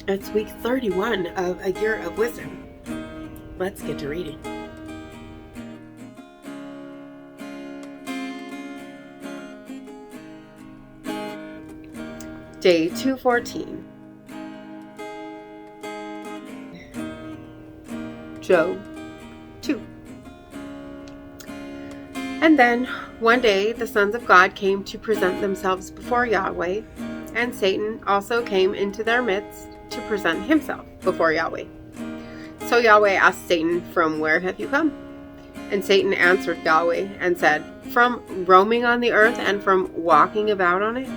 It's week 31 of A Year of Wisdom. Let's get to reading. Day 214. Job 2. And then, one day, the sons of God came to present themselves before Yahweh, and Satan also came into their midst to present himself before Yahweh. So Yahweh asked Satan, "From where have you come?" And Satan answered Yahweh and said, "From roaming on the earth and from walking about on it."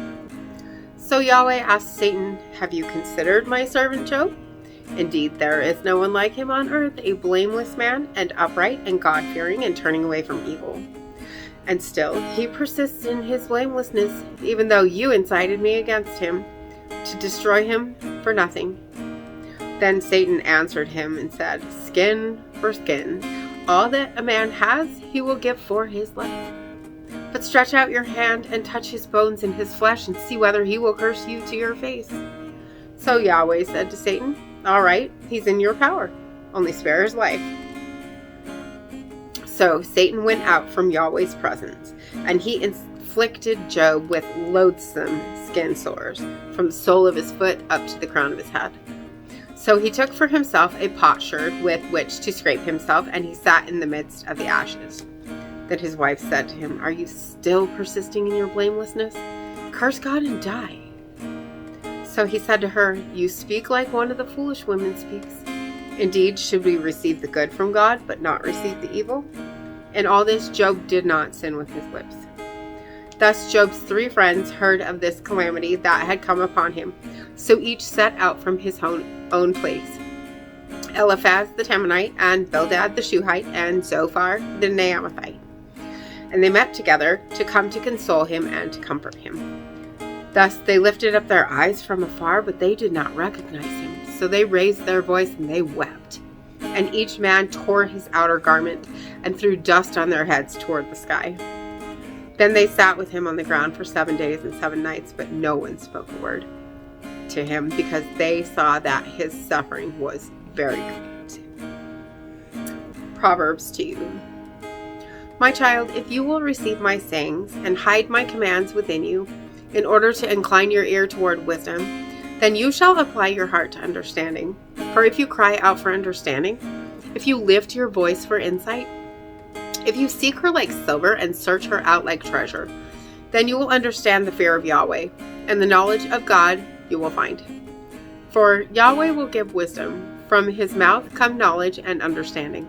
So Yahweh asked Satan, "Have you considered my servant Job? Indeed, there is no one like him on earth, a blameless man and upright and God-fearing and turning away from evil. And still he persists in his blamelessness, even though you incited me against him to destroy him for nothing." Then Satan answered him and said, "Skin for skin. All that a man has, he will give for his life. But stretch out your hand and touch his bones and his flesh and see whether he will curse you to your face." So Yahweh said to Satan, "All right, he's in your power. Only spare his life." So Satan went out from Yahweh's presence, and he inflicted Job with loathsome skin sores, from the sole of his foot up to the crown of his head. So he took for himself a potsherd with which to scrape himself, and he sat in the midst of the ashes. Then his wife said to him, "Are you still persisting in your blamelessness? Curse God and die." So he said to her, "You speak like one of the foolish women speaks. Indeed, should we receive the good from God, but not receive the evil?" In all this, Job did not sin with his lips. Thus Job's 3 friends heard of this calamity that had come upon him. So each set out from his own place: Eliphaz the Temanite, and Bildad the Shuhite, and Zophar the Naamathite. And they met together to come to console him and to comfort him. Thus they lifted up their eyes from afar, but they did not recognize him. So they raised their voice and they wept. And each man tore his outer garment and threw dust on their heads toward the sky. Then they sat with him on the ground for 7 days and 7 nights, but no one spoke a word to him, because they saw that his suffering was very great. Proverbs 2. My child, if you will receive my sayings and hide my commands within you, in order to incline your ear toward wisdom, then you shall apply your heart to understanding. For if you cry out for understanding, if you lift your voice for insight, if you seek her like silver and search her out like treasure, then you will understand the fear of Yahweh, and the knowledge of God you will find. For Yahweh will give wisdom. From his mouth come knowledge and understanding.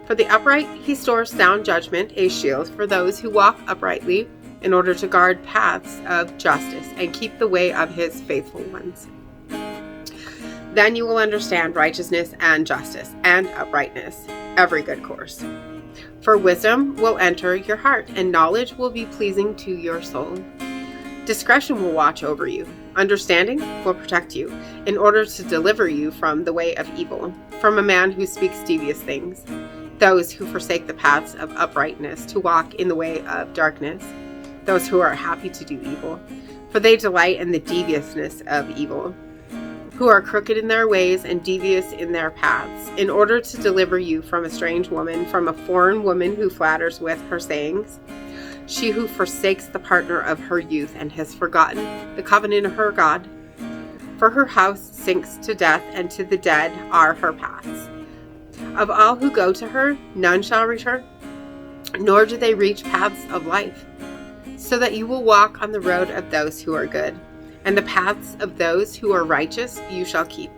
For the upright he stores sound judgment, a shield for those who walk uprightly, in order to guard paths of justice and keep the way of his faithful ones. Then you will understand righteousness and justice and uprightness, every good course. For wisdom will enter your heart, and knowledge will be pleasing to your soul. Discretion will watch over you. Understanding will protect you, in order to deliver you from the way of evil, from a man who speaks devious things, those who forsake the paths of uprightness to walk in the way of darkness, those who are happy to do evil, for they delight in the deviousness of evil, who are crooked in their ways and devious in their paths, in order to deliver you from a strange woman, from a foreign woman who flatters with her sayings, she who forsakes the partner of her youth and has forgotten the covenant of her God. For her house sinks to death, and to the dead are her paths. Of all who go to her, none shall return, nor do they reach paths of life, so that you will walk on the road of those who are good, and the paths of those who are righteous you shall keep.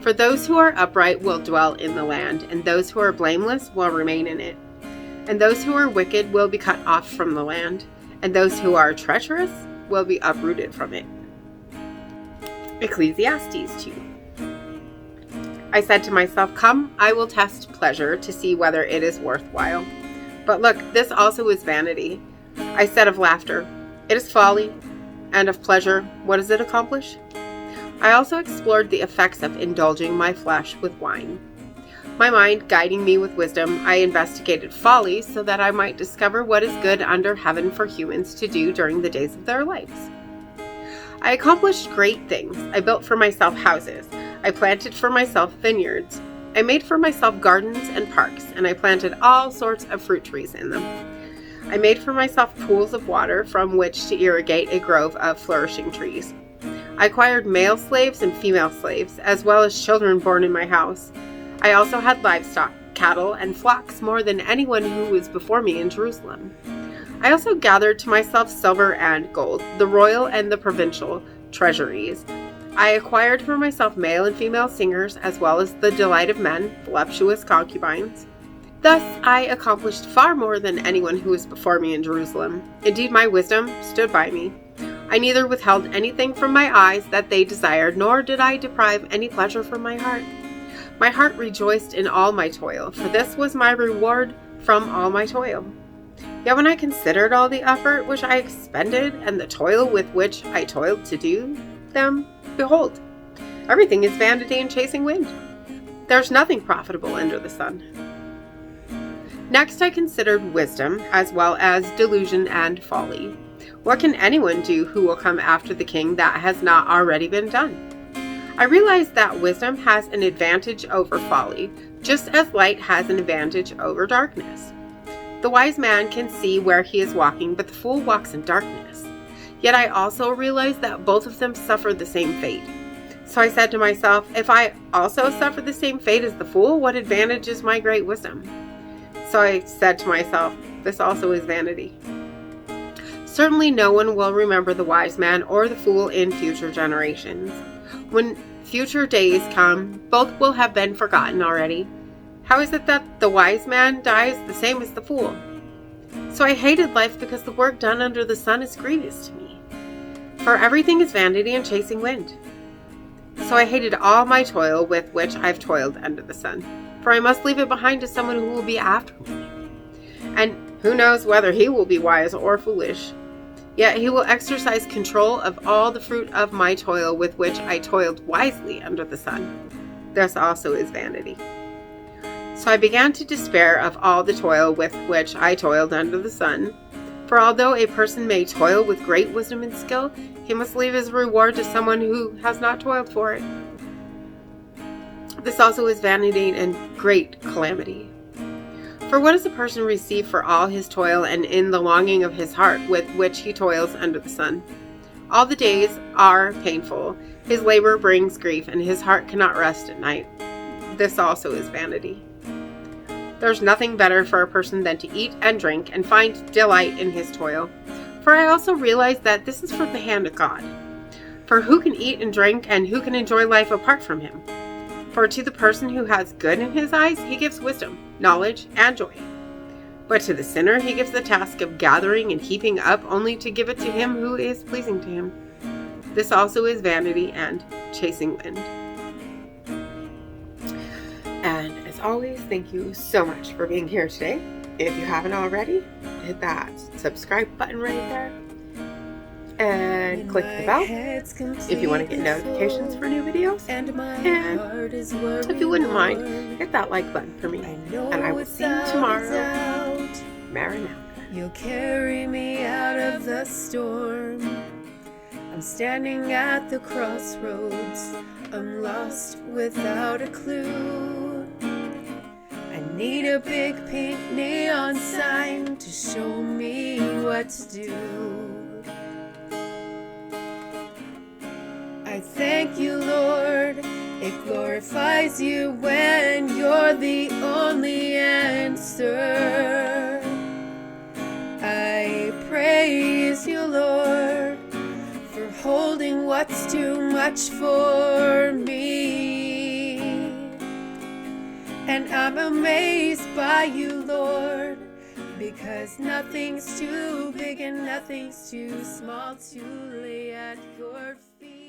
For those who are upright will dwell in the land, and those who are blameless will remain in it. And those who are wicked will be cut off from the land, and those who are treacherous will be uprooted from it. Ecclesiastes 2. I said to myself, "Come, I will test pleasure to see whether it is worthwhile." But look, this also is vanity. I said of laughter, "It is folly," and of pleasure, what does it accomplish? I also explored the effects of indulging my flesh with wine. My mind guiding me with wisdom, I investigated folly so that I might discover what is good under heaven for humans to do during the days of their lives. I accomplished great things. I built for myself houses. I planted for myself vineyards. I made for myself gardens and parks, and I planted all sorts of fruit trees in them. I made for myself pools of water from which to irrigate a grove of flourishing trees. I acquired male slaves and female slaves, as well as children born in my house. I also had livestock, cattle, and flocks more than anyone who was before me in Jerusalem. I also gathered to myself silver and gold, the royal and the provincial treasuries. I acquired for myself male and female singers, as well as the delight of men, voluptuous concubines. Thus I accomplished far more than anyone who was before me in Jerusalem. Indeed, my wisdom stood by me. I neither withheld anything from my eyes that they desired, nor did I deprive any pleasure from my heart. My heart rejoiced in all my toil, for this was my reward from all my toil. Yet when I considered all the effort which I expended and the toil with which I toiled to do them, behold, everything is vanity and chasing wind. There's nothing profitable under the sun. Next I considered wisdom, as well as delusion and folly. What can anyone do who will come after the king that has not already been done? I realized that wisdom has an advantage over folly, just as light has an advantage over darkness. The wise man can see where he is walking, but the fool walks in darkness. Yet I also realized that both of them suffer the same fate. So I said to myself, if I also suffer the same fate as the fool, what advantage is my great wisdom? So I said to myself, this also is vanity. Certainly no one will remember the wise man or the fool in future generations. When future days come, both will have been forgotten already. How is it that the wise man dies the same as the fool? So I hated life because the work done under the sun is grievous to me. For everything is vanity and chasing wind. So I hated all my toil with which I've toiled under the sun, for I must leave it behind to someone who will be after me. And who knows whether he will be wise or foolish. Yet he will exercise control of all the fruit of my toil with which I toiled wisely under the sun. This also is vanity. So I began to despair of all the toil with which I toiled under the sun. For although a person may toil with great wisdom and skill, he must leave his reward to someone who has not toiled for it. This also is vanity and great calamity. For what does a person receive for all his toil and in the longing of his heart with which he toils under the sun? All the days are painful. His labor brings grief, and his heart cannot rest at night. This also is vanity. There's nothing better for a person than to eat and drink and find delight in his toil. For I also realize that this is from the hand of God. For who can eat and drink, and who can enjoy life apart from him? For to the person who has good in his eyes, he gives wisdom, knowledge, and joy. But to the sinner, he gives the task of gathering and heaping up, only to give it to him who is pleasing to him. This also is vanity and chasing wind. And as always, thank you so much for being here today. If you haven't already, hit that subscribe button right there. And click the bell if you want to get notifications for new videos. And if you wouldn't mind, hit that like button for me. And I will see you tomorrow. Marinata. You'll carry me out of the storm. I'm standing at the crossroads. I'm lost without a clue. I need a big pink neon sign to show me what to do. I thank you, Lord. It glorifies you when you're the only answer. I praise you, Lord, for holding what's too much for me. And I'm amazed by you, Lord, because nothing's too big and nothing's too small to lay at your feet.